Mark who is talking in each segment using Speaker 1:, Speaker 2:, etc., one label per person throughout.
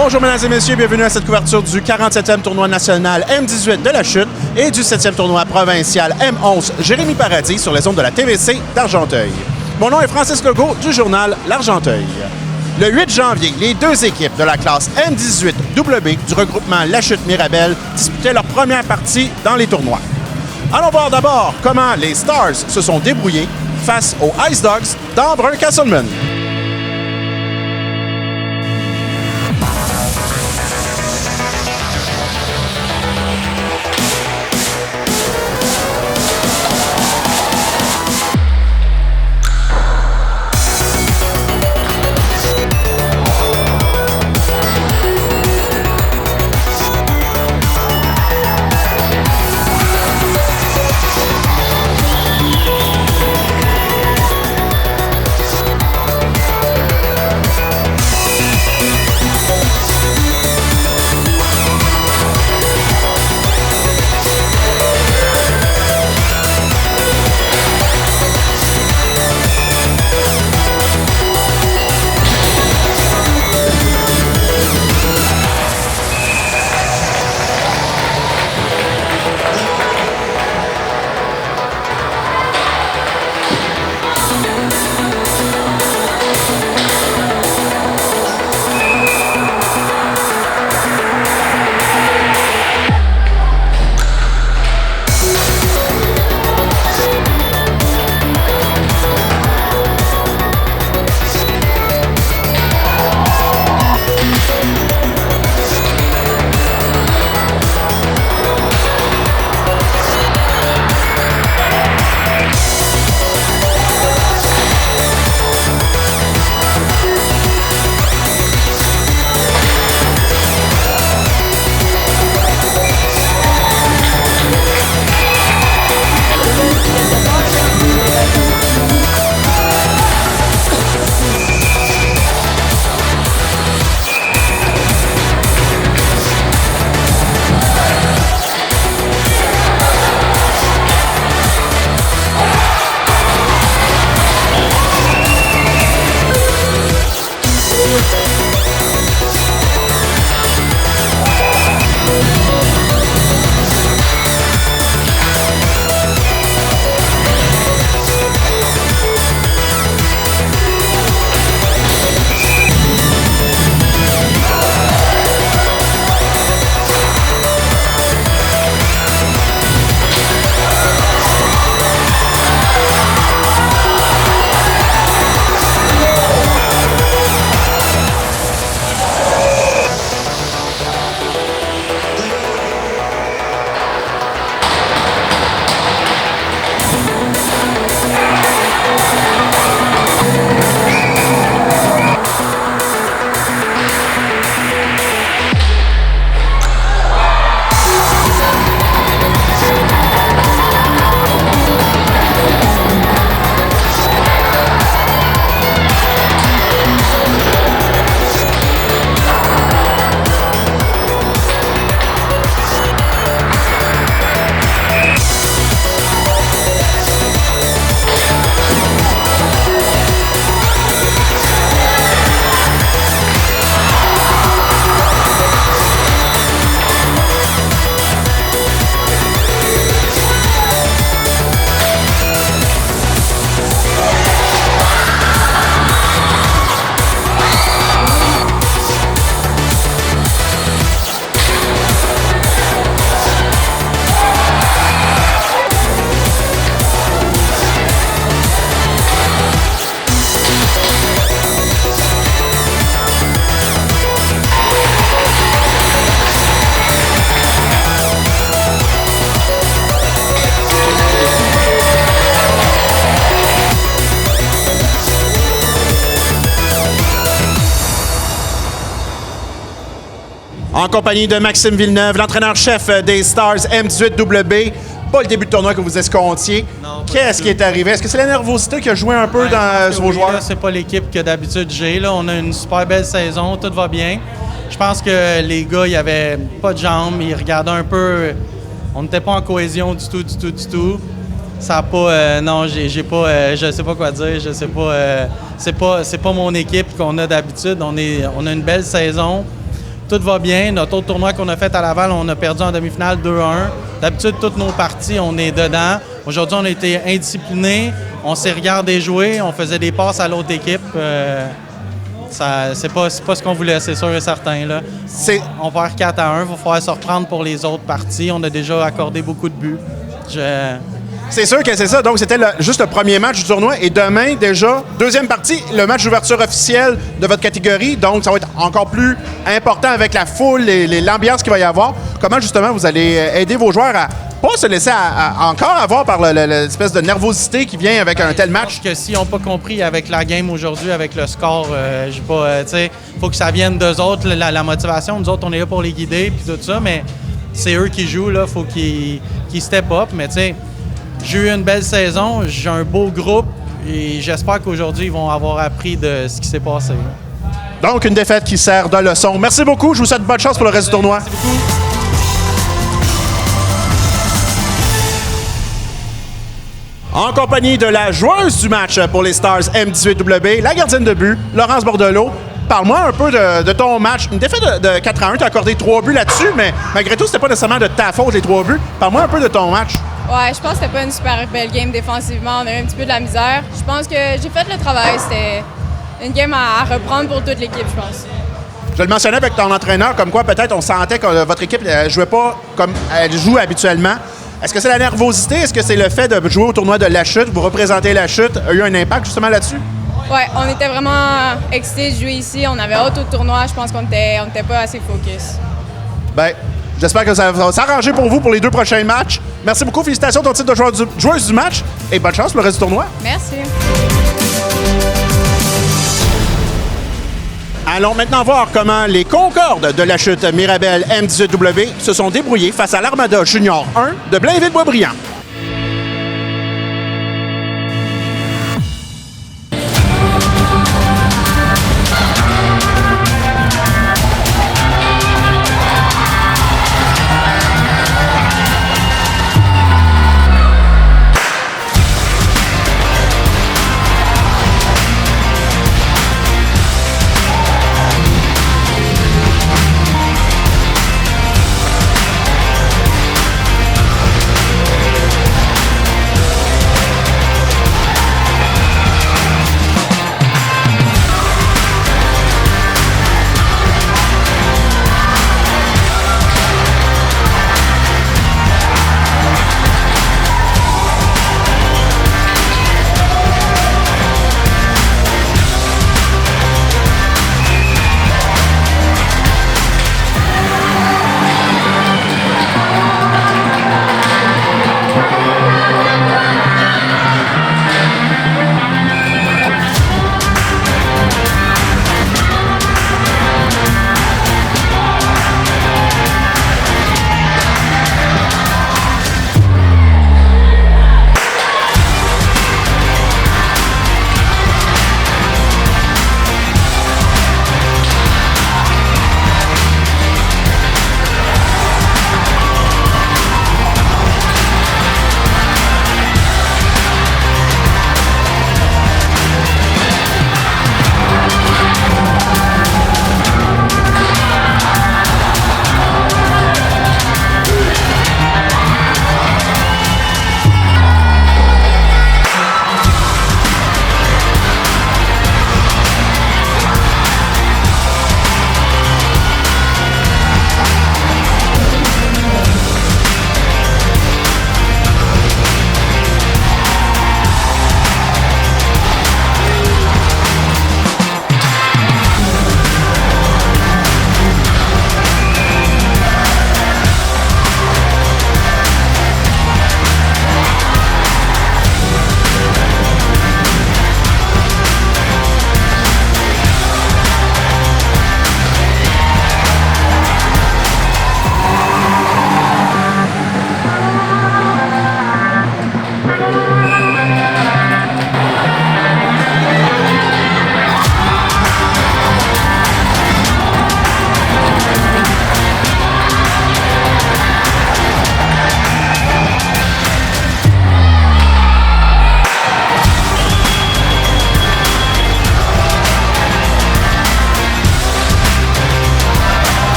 Speaker 1: Bonjour mesdames et messieurs, bienvenue à cette couverture du 47e tournoi national M18 de la chute et du 7e tournoi provincial M11 Jérémy Paradis sur les ondes de la TVC d'Argenteuil. Mon nom est Francis Legault du journal L'Argenteuil. Le 8 janvier, les deux équipes de la classe M18WB du regroupement La Chute Mirabel disputaient leur première partie dans les tournois. Allons voir d'abord comment les Stars se sont débrouillés face aux Ice Dogs d'Ambrun-Castleman. En compagnie de Maxime Villeneuve, l'entraîneur-chef des Stars M18WB. Pas le début de tournoi que vous escomptiez. Qu'est-ce qui est arrivé? Est-ce que c'est la nervosité qui a joué un peu sur vos joueurs?
Speaker 2: C'est pas l'équipe que d'habitude j'ai. Là. On a une super belle saison, tout va bien. Je pense que les gars, ils avaient pas de jambes, ils regardaient un peu. On n'était pas en cohésion du tout. Ça a pas. Non, j'ai pas. Je sais pas quoi dire. Je sais pas. C'est pas mon équipe qu'on a d'habitude. On a une belle saison. tout va bien. Notre autre tournoi qu'on a fait à Laval, on a perdu en demi-finale 2-1. D'habitude, toutes nos parties, on est dedans. Aujourd'hui, on a été indisciplinés. On s'est regardé jouer. On faisait des passes à l'autre équipe. C'est pas ce qu'on voulait, c'est sûr et certain. Là. On perd 4-1. Il va falloir se reprendre pour les autres parties. On a déjà accordé beaucoup de buts.
Speaker 1: C'est sûr que c'est ça. Donc, c'était juste le premier match du tournoi. Et demain, déjà, deuxième partie, le match d'ouverture officiel de votre catégorie. Donc, ça va être encore plus important avec la foule et l'ambiance qu'il va y avoir. Comment, justement, vous allez aider vos joueurs à pas se laisser encore avoir par l'espèce de nervosité qui vient avec un tel match?
Speaker 2: Je pense que s'ils n'ont pas compris avec la game aujourd'hui, avec le score, faut que ça vienne d'eux autres, la motivation. Nous autres, on est là pour les guider puis tout ça, mais c'est eux qui jouent, là. Faut qu'ils step up. Mais tu sais, j'ai eu une belle saison, j'ai un beau groupe et j'espère qu'aujourd'hui, ils vont avoir appris de ce qui s'est passé.
Speaker 1: Donc, une défaite qui sert de leçon. Merci beaucoup. Je vous souhaite bonne chance pour le reste du tournoi.
Speaker 2: Merci beaucoup.
Speaker 1: En compagnie de la joueuse du match pour les Stars M18W, la gardienne de but, Laurence Bordelot. Parle-moi un peu de ton match. Une défaite de 4-1, tu as accordé 3 buts là-dessus, mais malgré tout, c'était pas nécessairement de ta faute, les 3 buts. Parle-moi un peu de ton match.
Speaker 3: Ouais, je pense que c'était pas une super belle game défensivement. On a eu un petit peu de la misère. Je pense que j'ai fait le travail. C'était une game à reprendre pour toute l'équipe, je pense.
Speaker 1: Je le mentionnais avec ton entraîneur, comme quoi peut-être on sentait que votre équipe ne jouait pas comme elle joue habituellement. Est-ce que c'est la nervosité? Est-ce que c'est le fait de jouer au tournoi de La Chute? Vous représentez La Chute. A eu un impact justement là-dessus?
Speaker 3: Ouais, on était vraiment excités de jouer ici. On avait hâte au tournoi. Je pense qu'on était pas assez focus.
Speaker 1: Bien, j'espère que ça va s'arranger pour vous pour les 2 prochains matchs. Merci beaucoup. Félicitations ton titre de joueuse du match et bonne chance pour le reste du tournoi.
Speaker 3: Merci.
Speaker 1: Allons maintenant voir comment les Concordes de La Chute Mirabel M18W se sont débrouillés face à l'Armada Junior 1 de Blainville-Boisbriand.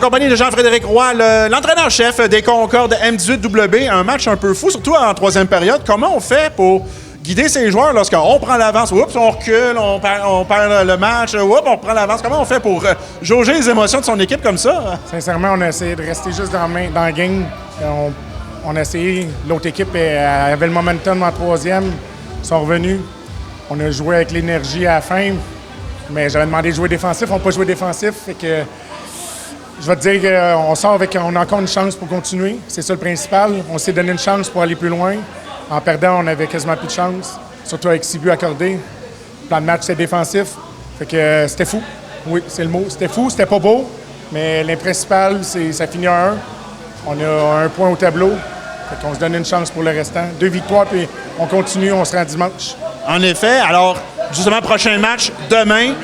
Speaker 1: compagnie de Jean-Frédéric Roy, l'entraîneur-chef des Concordes M18W. Un match un peu fou, surtout en troisième période. Comment on fait pour guider ses joueurs lorsqu'on prend l'avance? Oups, on recule, on perd le match. Oups, on reprend l'avance. Comment on fait pour jauger les émotions de son équipe comme ça?
Speaker 4: Sincèrement, on a essayé de rester juste dans le game. On a essayé. L'autre équipe avait le momentum en troisième. Ils sont revenus. On a joué avec l'énergie à la fin. Mais j'avais demandé de jouer défensif. On n'a pas joué défensif. Fait que je vais te dire qu'on a encore une chance pour continuer. C'est ça le principal. On s'est donné une chance pour aller plus loin. En perdant, on avait quasiment plus de chance. Surtout avec 6 buts accordés. Le plan de match, c'était défensif. Fait que c'était fou. Oui, c'est le mot. C'était fou, c'était pas beau. Mais le principal, ça finit à 1. On a 1 point au tableau. Fait qu'on se donne une chance pour le restant. 2 victoires, puis on continue, on se rend dimanche.
Speaker 1: En effet. Alors, justement, prochain match demain.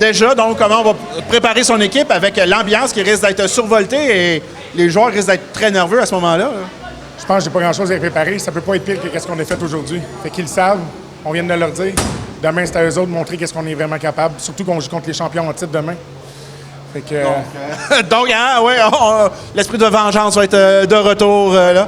Speaker 1: Déjà, donc, comment on va préparer son équipe avec l'ambiance qui risque d'être survoltée et les joueurs risquent d'être très nerveux à ce moment-là?
Speaker 4: Je pense que j'ai pas grand-chose à préparer. Ça peut pas être pire que ce qu'on a fait aujourd'hui. Fait qu'ils le savent. On vient de leur dire. Demain, c'est à eux autres de montrer qu'est-ce qu'on est vraiment capable. Surtout qu'on joue contre les champions en titre demain. Fait que,
Speaker 1: donc, l'esprit de vengeance va être de retour là.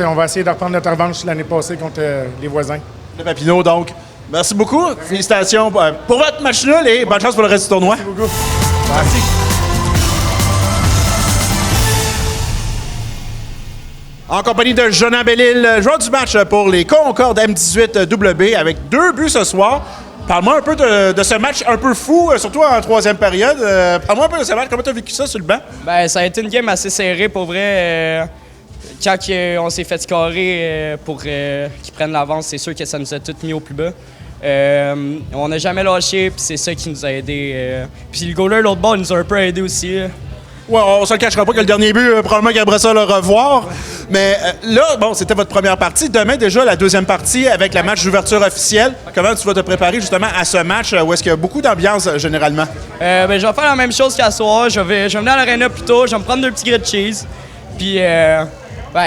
Speaker 4: On va essayer de reprendre notre revanche l'année passée contre les voisins.
Speaker 1: Le Papineau, donc. Merci beaucoup. Félicitations pour votre match nul et bonne chance pour le reste du tournoi.
Speaker 4: Merci beaucoup.
Speaker 1: Merci. En compagnie de Jonathan Bellil, joueur du match pour les Concordes M18W avec 2 buts ce soir. Parle-moi un peu de ce match un peu fou, surtout en troisième période. Parle-moi un peu de ce match. Comment tu as vécu ça sur le banc?
Speaker 5: Ben, ça a été une game assez serrée pour vrai. Quand on s'est fait scorer pour qu'ils prennent l'avance, c'est sûr que ça nous a tous mis au plus bas. On n'a jamais lâché, puis c'est ça qui nous a aidés. Puis le goaler, l'autre bord, nous a un peu aidés aussi.
Speaker 1: Ouais, on se le cachera pas que le dernier but, probablement qu'il aimerait ça le revoir. Mais là, bon, c'était votre première partie. Demain, déjà, la deuxième partie avec la match d'ouverture officielle. Comment tu vas te préparer justement à ce match où est-ce qu'il y a beaucoup d'ambiance généralement?
Speaker 5: Ben, je vais faire la même chose qu'à soir. Je vais venir à l'aréna plus tôt, je vais me prendre 2 petits grilled cheese. Puis, ben,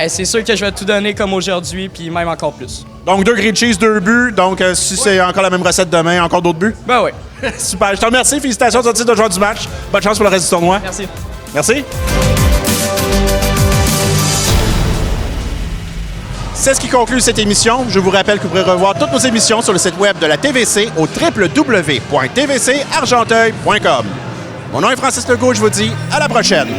Speaker 5: c'est sûr que je vais tout donner comme aujourd'hui, puis même encore plus.
Speaker 1: Donc, 2 grilled cheese, 2 buts. Donc, si c'est encore la même recette demain, encore d'autres buts?
Speaker 5: Ben oui.
Speaker 1: Super. Je te remercie. Félicitations sur le titre de joueur du match. Bonne chance pour le reste du tournoi.
Speaker 5: Merci.
Speaker 1: Merci. C'est ce qui conclut cette émission. Je vous rappelle que vous pourrez revoir toutes nos émissions sur le site web de la TVC au www.tvcargenteuil.com. Mon nom est Francis Legault. Je vous dis à la prochaine.